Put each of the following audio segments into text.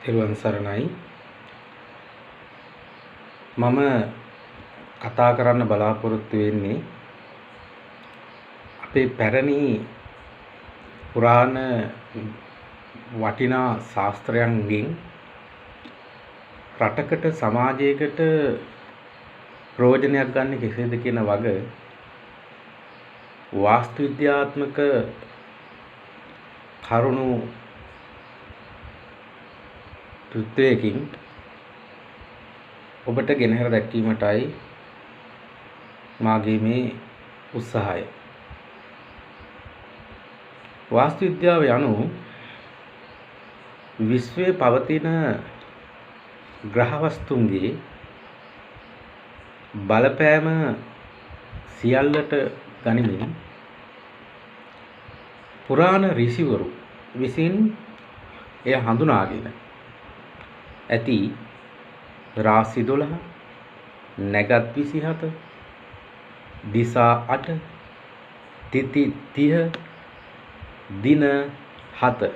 තෙරුවන් සරණයි. මම කතා කරන්න බලාපොරොත්තු වෙන්නේ අපේ පැරණි පුරාණ වටිනා ශාස්ත්‍රයන්ගෙන් රටකට සමාජයකට ප්‍රයෝජනයක් ගන්න කෙසේද කියන වග වාස්තු විද්‍යාත්මක කරුණු තෘත්වයකින් ඔබට ගෙනහැර දැක්වීමටයි මාගේ මේ උත්සාහය. වාස්තු විද්‍යාව යනු විශ්වයේ පවතින ග්‍රහ වස්තුන්ගේ බලපෑම සියල්ලට ගනිමින් පුරාණ ඍෂිවරු විසින් එය හඳුනාගෙන ඇති රාශි 12, නැගත් 27, දිසා 8, තිථි 30, දින 7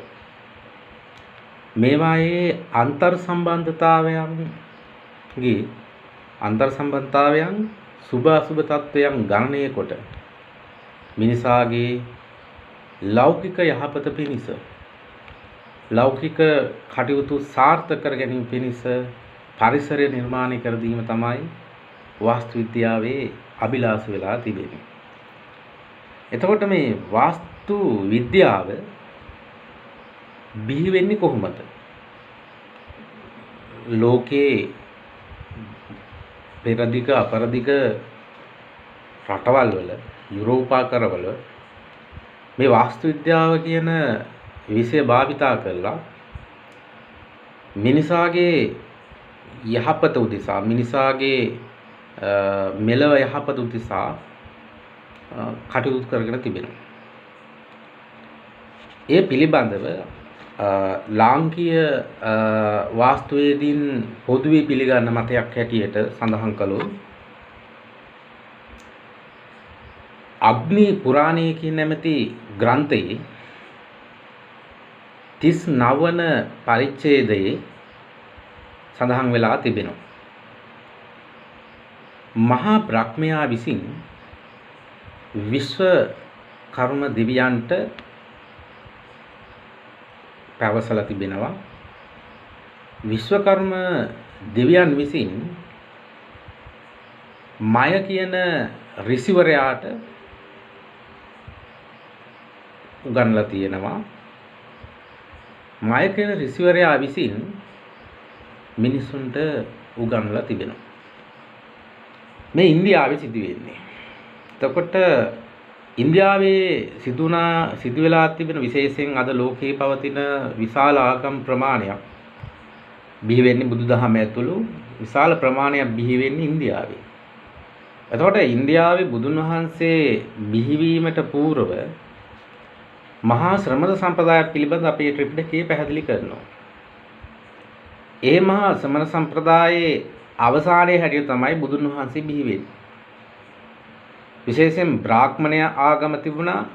මේවායේ අන්තර් සම්බන්ධතාවයන් සුභ අසුභ තත්වයන් ගණනය කොට මිනිසාගේ ලෞකික යහපත පිණිස ලෞකික කටයුතු සාර්ථක කර ගැනීම පිණිස පරිසරය නිර්මාණය කර දීම තමයි වාස්තු විද්‍යාවේ අභිලාෂ වෙලා තිබෙන්නේ. එතකොට මේ වාස්තු විද්‍යාව බිහි වෙන්නේ කොහොමද? ලෝකේ පෙරදිග අපරදිග රටවල් වල යුරෝපාකරවල මේ වාස්තු විද්‍යාව කියන විෂය භාවිතා කරලා මිනිසාගේ යහපත උදෙසා මිනිසාගේ මෙලව යහපත උදෙසා කටයුතු කරගෙන තිබෙනවා. ඒ පිළිබඳව ලාංකීය වාස්තුවේදීන් පොදුවේ පිළිගන්න මතයක් හැටියට සඳහන් කළොත් අග්නි පුරාණය කියන නැමැති ග්‍රන්ථයේ 39 වන පරිච්ඡේදයේ සඳහන් වෙලා තිබෙනවා. මහා බ්‍රහ්මයා විසින් විශ්ව කර්ම දිව්‍යයන්ට පැවසලා තිබෙනවා. විශ්වකර්ම දෙවියන් විසින් මය කියන ඍෂිවරයාට උගන්ලා තියෙනවා. මය කියන ඍෂිවරයා විසින් මිනිසුන්ට උගන්ලා තිබෙනවා. මේ ඉන්දියාවේ සිදු වෙන්නේ. එතකොට ඉන්දියාවේ සිදු වෙලා තිබෙන විශේෂයෙන් අද ලෝකයේ පවතින විශාල ආගම් ප්‍රමාණයක් බිහි වෙන්නේ බුදුදහම ඇතුළු විශාල ප්‍රමාණයක් බිහි වෙන්නේ ඉන්දියාවේ. එතකොට ඉන්දියාවේ බුදුන් වහන්සේ බිහිවීමට పూర్ව මහා ශ්‍රමණ සම්ප්‍රදාය පිළිබඳ අපේ ත්‍රිපිටකයේ පැහැදිලි කරනවා. ඒ මහා ශ්‍රමණ සම්ප්‍රදායේ අවසානයේ හැටියට තමයි බුදුන් වහන්සේ බිහි වෙන්නේ. විශේෂයෙන් බ්‍රාහ්මණය ආගම තිබුණා.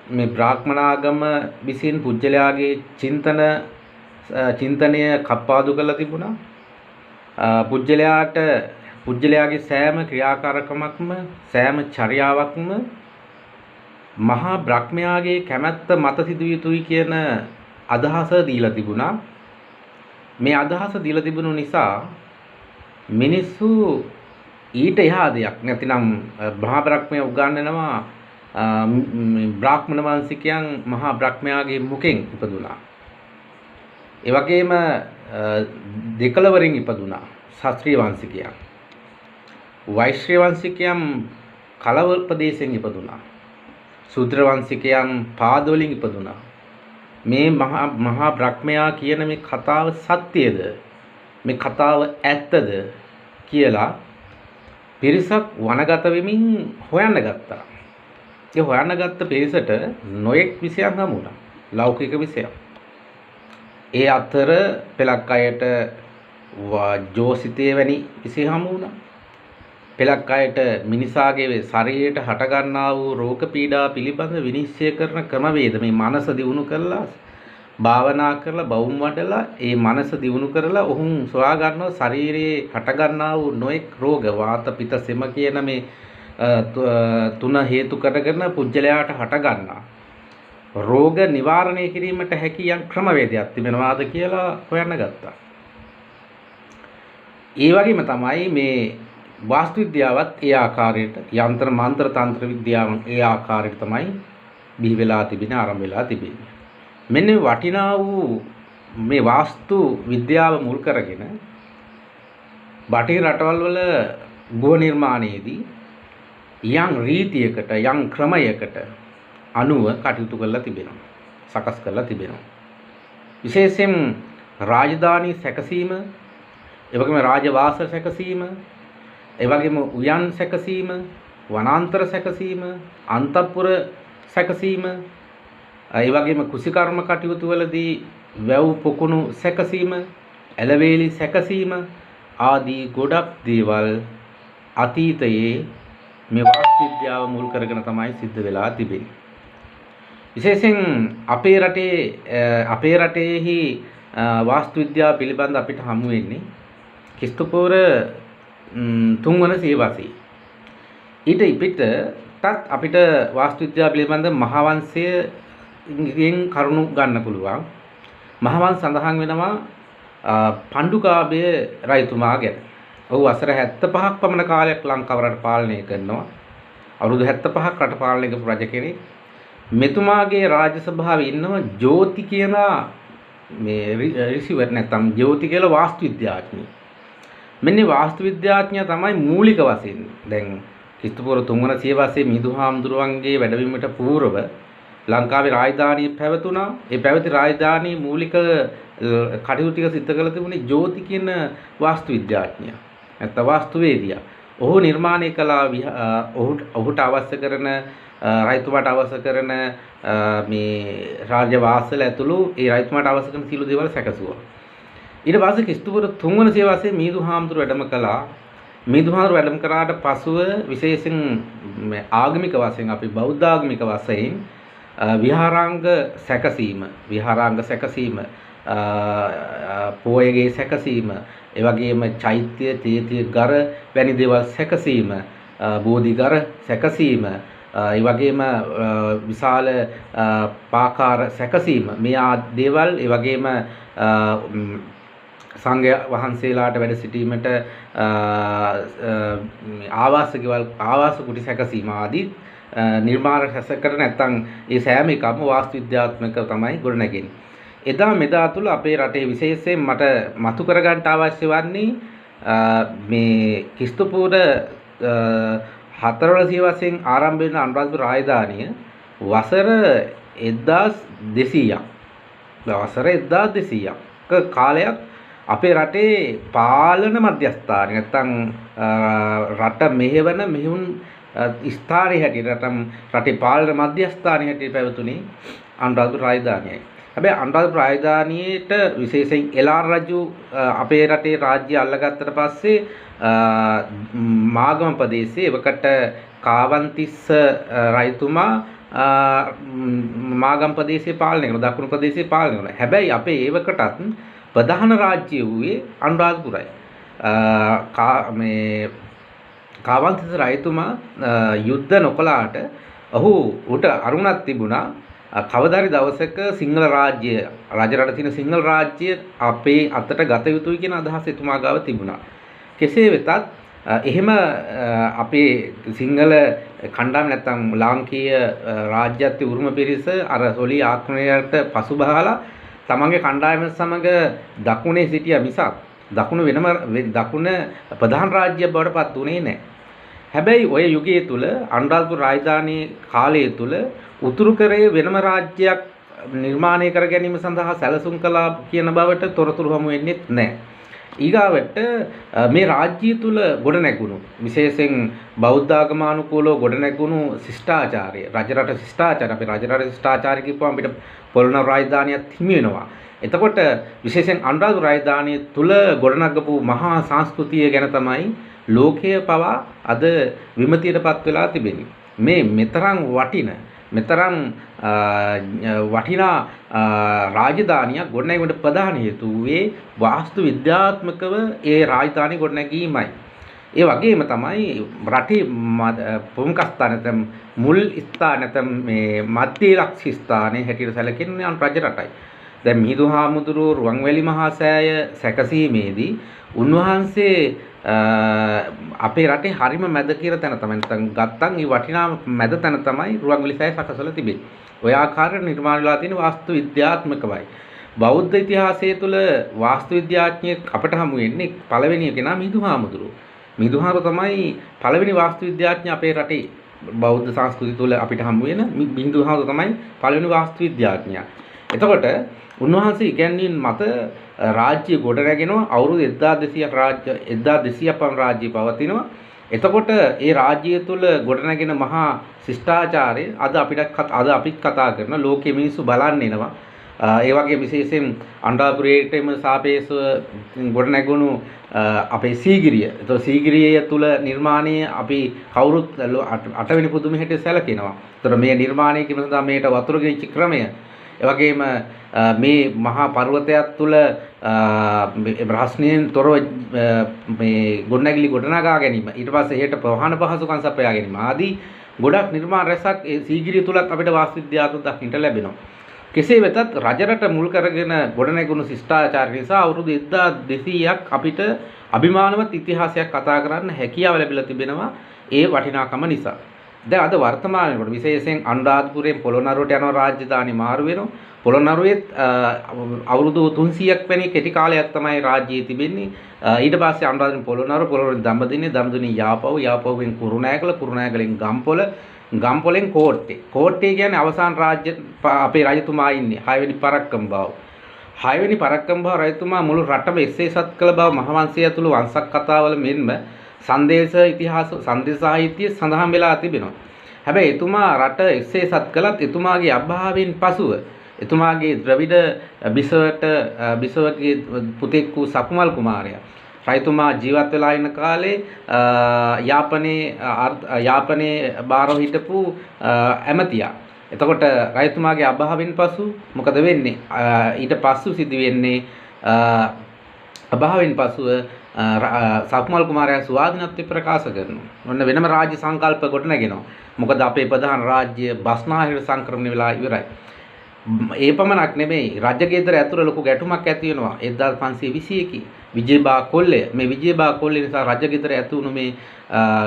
මේ බ්‍රාහ්මණ ආගම විසින් පුජ්‍යලයාගේ චින්තනය කප්පාදු කරලා තිබුණා. පුජ්‍යලයාගේ සෑම ක්‍රියාකාරකමක්ම සෑම චර්යාවක්ම මහා බ්‍රහ්මයාගේ කැමැත්ත මත සිදු යුතුයි කියන අදහස දීලා තිබුණා. මේ අදහස දීලා තිබුණු නිසා මිනිස්සු ඊට එහා දෙයක් නැතිනම් මහා බ්‍රහ්මයා උගන්වනවා බ්‍රාහ්මණ වංශිකයන් මහා බ්‍රහ්මයාගේ මුඛෙන් ඉපදුනා. ඒ වගේම දෙකලවරින් ඉපදුනා ශාස්ත්‍රීය වංශිකයන්. වෛශ්‍ය වංශිකයන් කලව ප්‍රදේශයෙන් ඉපදුනා. ශූද්‍ර වංශිකයන් පාදවලින් ඉපදුනා. මේ මහා බ්‍රහ්මයා කියන මේ කතාව සත්‍යද? මේ කතාව ඇත්තද කියලා පිරිසක් වනගත වෙමින් හොයන්න ගත්තා. ඒ හොයන්න ගත්ත පිරිසට නොයෙක් විෂයන් හමු වුණා. ලෞකික විෂයන්. ඒ අතර පෙළක් අයට ජෝසිතේ වැනි විෂය හමු වුණා. පෙළක් අයට මිනිසාගේ ශරීරයට හටගන්නා වූ රෝග පීඩා පිළිබඳ විනිශ්චය කරන ක්‍රමවේද මේ මනස දියුණු කරලා භාවනා කරලා බවුම් වඩලා ඒ මනස දියුණු කරලා ඔහුන් සොයා ගන්නවා ශරීරයේ හට ගන්නා වූ නොඑක් රෝග වාත පිත සෙම කියන මේ තුන හේතු කරගෙන පුජ්‍යලයාට හට ගන්නා රෝග නිවාරණය කිරීමට හැකි යම් ක්‍රමවේදයක් තිබෙනවාද කියලා හොයන්න ගත්තා. ඒ වගේම තමයි මේ වාස්තු විද්‍යාවත් ඒ ආකාරයට යන්ත්‍ර මන්ත්‍ර තන්ත්‍ර විද්‍යාවන් ඒ ආකාරයට තමයි බිහි වෙලා තිබෙන ආරම්භ වෙලා තිබෙන්නේ. මෙන්න වටිනා වූ මේ වාස්තු විද්‍යාව මුල් කරගෙන බටහිර රටවල් වල ගෘහ නිර්මාණයේදී යම් රීතියකට යම් ක්‍රමයකට අනුව කටයුතු කරලා තිබෙනවා. සකස් කරලා තිබෙනවා. විශේෂයෙන් රාජධානී සැකසීම, එවැගේම රාජවාස සැකසීම, එවැගේම උයන් සැකසීම, වනාන්තර සැකසීම, අන්තපුර සැකසීම, ඒ වගේම කුසිකර්ම කටයුතු වලදී වැව් පොකුණු සැකසීම, එළවේලි සැකසීම ආදී ගොඩක් දේවල් අතීතයේ මේ වාස්තු විද්‍යාව මුල් කරගෙන තමයි සිද්ධ වෙලා තිබෙන්නේ. විශේෂයෙන් අපේ රටේහි වාස්තු විද්‍යාව පිළිබඳ අපිට හමු වෙන්නේ ක්‍රිස්තුපූර්ව 3 වන සියවසේ. ඊට පිටටත් අපිට වාස්තු විද්‍යාව පිළිබඳ මහාවංශයෙන් කරුණු ගන්න පුළුවන්. මහාවංශ සඳහන් වෙනවා පණ්ඩුකාභය රජතුමා ගැන. ඔහු වසර 75ක් පමණ කාලයක් ලංකාව රට පාලනය කරනවා. අවුරුදු 75ක් රට පාලනය කරපු රජ කෙනෙක්. මෙතුමාගේ රාජ්‍ය සභාවේ ඉන්නව ජෝති කියන මේ රිසිවර් නැත්නම් ජෝති කියලා වාස්තු විද්‍යාඥයෙක්. මෙන්න වාස්තු විද්‍යාඥයා තමයි මූලික වශයෙන් දැන් ක්‍රිස්තුපූර්ව 3 වන සියවසේ මිදුහාමුදුරුවන්ගේ වැඩවීමට పూర్ව ලංකාවේ රාජධානිය පැවතුණා. ඒ පැවති රාජධානියේ මූලික කටයුතු ටික සිද්ධ කරලා තිබුණේ ජෝති කියන වාස්තු විද්‍යාඥයා. නැත්නම් වාස්තුවේදියා. ඔහු නිර්මාණය කළා ඔහුට අවශ්‍ය කරන රජතුමාට අවශ්‍ය කරන මේ රාජ්‍ය වාසල ඇතුළු ඒ රජතුමාට අවශ්‍ය කරන සියලු දේවල් සැකසුවා. ඊට පස්සේ ක්‍රිස්තුපූර්ව 3 වන සියවසේ මිදුහාමුදුරු වැඩම කළා. මිදුහාමුදුරු වැඩම කරාට පසුව විශේෂයෙන් ආගමික වශයෙන් අපි බෞද්ධ ආගමික වශයෙන් විහාරාංග සැකසීම පෝයගේ සැකසීම, ඒ වගේම චෛත්‍ය තීතිය ගර වැනි දේවල් සැකසීම, බෝධිගර සැකසීම, ඒ වගේම විශාල පාකාර සැකසීම මේ දේවල්, ඒ වගේම සංඝ වහන්සේලාට වැඩ සිටීමට ආවාස කුටි සැකසීම ආදී නිර්මාණ රැසකට නැත්නම් ඒ සෑම එකම වාස්තු විද්‍යාත්මක තමයි ගොඩනැගෙන්නේ. එදා මෙදා තුල අපේ රටේ විශේෂයෙන් මට මතු කරගන්න අවශ්‍ය වන්නේ මේ ක්‍රිස්තුපූර්ව 4 වන සියවසෙන් ආරම්භ වෙන අනුරාධපුර රාජධානිය වසර 1200ක් කාලයක් අපේ රටේ පාලන මධ්‍යස්ථානය නැත්නම් රට මෙහෙවන මෙහුන් ස්ථානයේ හැටියට රටේ පාලන මධ්‍යස්ථානයේ හැටියට පැවතුනේ අනුරාධපුර රාජධානියයි. හැබැයි අනුරාධපුර රාජධානියට විශේෂයෙන් එලාර රජු අපේ රටේ රාජ්‍ය අල්ලගත්තට පස්සේ මාගම ප්‍රදේශයේ එවකට කාවන්තිස්ස රජතුමා මාගම් ප්‍රදේශයේ පාලනය කරනවා, දකුණු ප්‍රදේශයේ පාලනය කරනවා. හැබැයි අපේ ඒවකටත් ප්‍රධාන රාජ්‍ය වූයේ අනුරාධපුරයි. මේ කාවන්තිස්ස රජතුමා යුද්ධ නොකලාට ඔහුට අරුණක් තිබුණා. කවදාරි දවසක සිංහල රාජ්‍ය රජරට තියෙන සිංහල රාජ්‍ය අපේ අතට ගත යුතුයි කියන අදහස එතුමා ගාව තිබුණා. කෙසේ වෙතත් එහෙම අපේ සිංහල කණ්ඩායම නැත්නම් ලාංකීය රාජ්‍යත්ව උරුම පිරිස අර සොලි ආක්‍රමණයට පසුබහලා තමන්ගේ කණ්ඩායම සමග දකුණේ සිටියා මිසක් දකුණ ප්‍රධාන රාජ්‍ය බවට පත් වුණේ නැහැ. හැබැයි ඔය යුගයේ තුල අනුරාධපුර රාජධානී කාලයේ තුල උතුරු කරේ වෙනම රාජ්‍යයක් නිර්මාණය කර ගැනීම සඳහා සැලසුම් කළා කියන බවට තොරතුරු හමු වෙන්නේ නැහැ. ඊගාවට මේ රාජ්‍ය තුල ගොඩනැගුණු විශේෂයෙන් බෞද්ධ ආගමානුකූලව ගොඩනැගුණු ශිෂ්ටාචාරය, රජරට ශිෂ්ටාචාරය, අපි රජරට ශිෂ්ටාචාරය කියපුවාම අපිට පොළොන්නරු රාජධානියත් හිමි වෙනවා. එතකොට විශේෂයෙන් අනුරාධපුර රාජධානිය තුල ගොඩනගපු මහා සංස්කෘතිය ගැන තමයි ලෝකය පවා අද විමතියටපත් වෙලා තිබෙන්නේ. මේ මෙතරම් වටින මෙතරම් වටිනා රාජධානියක් ගොඩනැගීමට ප්‍රධාන හේතුව වූයේ වාස්තු විද්‍යාත්මකව ඒ රාජධානිය ගොඩනැගීමයි. ඒ වගේම තමයි රටේ ප්‍රමුඛ ස්ථාන නැත්නම් මුල් ස්ථාන නැත්නම් මේ මධ්‍ය ලක්ෂ්‍ය ස්ථානයේ හැටියට සැලකෙන්නේ රජ රටයි. දැන් මිහිඳු හාමුදුරුවෝ රුවන්වැලි මහා සෑය සැකසීමේදී උන්වහන්සේ අපේ රටේ හරිම මැද කියලා තැන තමයි නැත්නම් ගත්තන් ඒ වටිනා මැද තැන තමයි රුවන්වැලි සෑය සකසලා තිබෙන්නේ. ඔය ආකාරයට නිර්මාණය වෙලා තියෙන වාස්තු විද්‍යාත්මකවයි. බෞද්ධ ඉතිහාසයේ තුල වාස්තු විද්‍යාඥයෙක් අපට හමු වෙන්නේ පළවෙනි කෙනා මිහිඳු හාමුදුරුවෝ. මිහිඳු හාමුදුරුවෝ තමයි පළවෙනි වාස්තු විද්‍යාඥ අපේ රටේ බෞද්ධ සංස්කෘතිය තුල අපිට හමු වෙන මිහිඳු හාමුදුරුවෝ තමයි පළවෙනි වාස්තු විද්‍යාඥයා. එතකොට උන්වහන්සේ ඉගැන්වීම් මත රාජ්‍ය ගොඩ නැගෙනවා අවුරුදු 1200ක් රාජ්‍ය 1200ක් පමණ රාජ්‍ය පවතිනවා. එතකොට ඒ රාජ්‍යය තුළ ගොඩ නැගෙන මහා ශිෂ්ටාචාරය අද අපිත් කතා කරන ලෝකයේ මිනිස්සු බලන්න එනවා. ඒ වගේ විශේෂයෙන් අනුරාධපුරයේටම සාපේක්ෂව ගොඩ නැගුණු අපේ සීගිරිය. ඒතකොට සීගිරිය තුළ නිර්මාණය අපි කවුරුත් 8 වෙනි පුදුම හැටියට සැලකෙනවා. ඒතකොට මේ නිර්මාණය කිම සඳහා මේට වතුර ගෙනිච්ච ක්‍රමය එවැගේම මේ මහා පර්වතයක් තුළ ප්‍රශ්නයෙන් තොරව මේ ගොඩනැගිලි ගොඩනගා ගැනීම ඊට පස්සේ එහෙට ප්‍රවාහන පහසුකම් සපයා ගැනීම ආදී ගොඩක් නිර්මාණ රැසක් ඒ සීගිරිය තුලත් අපිට වාස්තු විද්‍යාත්මක දක්නට ලැබෙනවා. කෙසේ වෙතත් රජරට මුල් කරගෙන ගොඩනැගුණු ශිෂ්ටාචාර නිසා අවුරුදු 1200ක් අපිට අභිමානවත් ඉතිහාසයක් කතා කරන්න හැකියාව ලැබිලා තිබෙනවා ඒ වටිනාකම නිසා. දැන් අද වර්තමානයේ විශේෂයෙන් අනුරාධපුරයෙන් පොළොන්නරුවට යන රාජධානි මාරු වෙනවා. පොළොන්නරුවේ අවුරුදු 300ක් වැනි කෙටි කාලයක් තමයි රාජ්‍යය තිබෙන්නේ. ඊට පස්සේ අනුරාධපුරයෙන් පොළොන්නරුවෙන් දඹදින්නේ යාපව්වෙන් කුරුණෑගලෙන් ගම්පොලෙන් කෝට්ටේ කියන්නේ අවසාන රාජ්‍ය අපේ රජතුමා ඉන්නේ 6 වෙනි පරක්කම් බව. 6 වෙනි පරක්කම් බව රජතුමා මුළු රටම එක්සේසත් කළ බව මහවංශය ඇතුළු වංශ කතාවල මෙන්ම සංදේශ ඉතිහාස සංදේශ සාහිත්‍යයේ සඳහන් වෙලා තිබෙනවා. හැබැයි එතුමා රට එක්සේසත් කළත් එතුමාගේ අභාවයෙන් පසුව එතුමාගේ ද්‍රවිඩ බිසවගේ පුතෙක් වූ සකුමල් කුමාරයා රජතුමා ජීවත් වෙලා ඉන්න කාලේ යාපනයේ බාරව හිටපු ඇමතියා. එතකොට රජතුමාගේ අභාවයෙන් පසු මොකද වෙන්නේ? ඊට පස්සු සිදු වෙන්නේ අභාවයෙන් පසුව සකුමල් කුමාරයා ස්වාධීනත්වය ප්‍රකාශ කරනවා. ඔන්න වෙනම රාජ්‍ය සංකල්ප කොට නැගෙනවා. මොකද අපේ ප්‍රධාන රාජ්‍ය බස්නාහිර සංක්‍රමණය වෙලා ඉවරයි. ඒ පමණක් නෙමෙයි රජගෙදර ඇතුළේ ලොකු ගැටුමක් ඇති වෙනවා 1521 විජේබා කොල්ලය. මේ විජේබා කොල්ලේ නිසා රජගෙදර ඇති වුණු මේ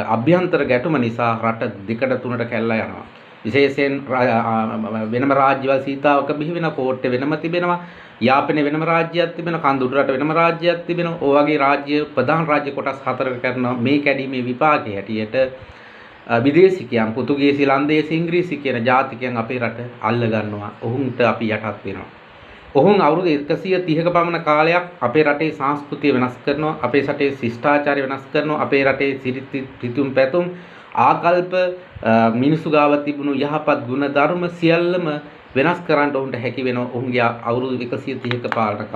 අභ්‍යන්තර ගැටුම නිසා රට දෙකට තුනට කැල්ලා යනවා. විශේෂයෙන් වෙනම රාජ්‍යවල සීතාවක බිහි වෙන කෝට්ටේ වෙනම තිබෙනවා. යාපනයේ වෙනම රාජ්‍යයක් තිබෙනවා. කඳුඩුරට වෙනම රාජ්‍යයක් තිබෙනවා. ඔය වගේ රාජ්‍ය ප්‍රධාන රාජ්‍ය කොටස් 4ක කරනවා. මේ කැඩීමේ විපාකයේ හැටියට විදේශිකයන් පෘතුගීසි ලන්දේසි ඉංග්‍රීසි කියන ජාතිකයන් අපේ රට අල්ල ගන්නවා. ඔවුන්ට අපි යටත් වෙනවා. ඔවුන් අවුරුදු 130ක පමණ කාලයක් අපේ රටේ සංස්කෘතිය වෙනස් කරනවා. අපේ රටේ ශිෂ්ටාචාරය වෙනස් කරනවා. අපේ රටේ සිරිතුම් පැතුම් ආකල්ප මිනිසු ගාව තිබුණු යහපත් ගුණ ධර්ම සියල්ලම වෙනස් කරන්න ඔවුන්ට හැකි වෙනවා. ඔවුන්ගේ අවුරුදු 130ක පාලන